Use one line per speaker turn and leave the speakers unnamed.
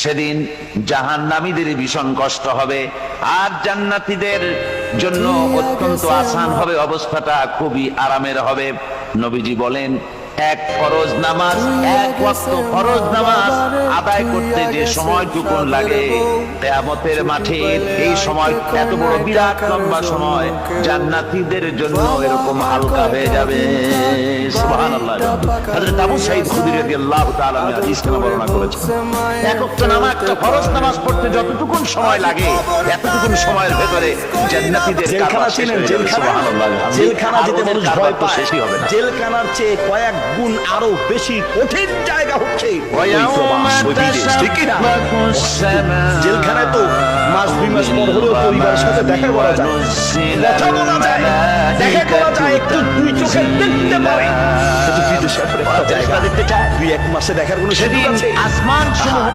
সেদিন জাহান্নামীদের ভীষণ কষ্ট হবে, আর জান্নাতীদের জন্য অত্যন্ত আসান হবে, অবস্থাটা খুবই আরামের হবে। নবীজি বলেন, এক ফরজ নামাজ, এক ওয়াক্ত ফরজ নামাজ আদায় করতে যে সময়টুকু লাগে, কিয়ামতের মাঠে এই সময় এত বড় বিরাট লম্বা সময় জান্নাতীদের জন্য এরকম হালকা হয়ে যাবে। সুবহানাল্লাহ। হযরত আবু সাঈদ খুদরী রাদিয়াল্লাহু তাআলা হাদিসে বর্ণনা করেছেন, এক ওয়াক্ত নামাজ, ফরজ নামাজ পড়তে যতটুকু সময় লাগে, এতটুকু সময়ের ভেতরে জান্নাতীদের কারবার শেষ হয়ে যাবে। সুবহানাল্লাহ।
জেলখানা যেতে মানুষ ভয় পায়,
শেষই হবে না।
জেলখানার চেয়ে কয়েক গুণ আরো বেশি কঠিন জায়গা হচ্ছে জেলখানায়। তো মাস 2 মাস পর হলেও পরিবারের সাথে দেখা করা যায়, কথা বলা যায়, দেখা করা যায়, একটু দুই চোখে দেখতে পারে। কিন্তু বিদেশে একটা জায়গা 2-1 মাসে দেখার কোনো সুযোগ আছে?
আসমান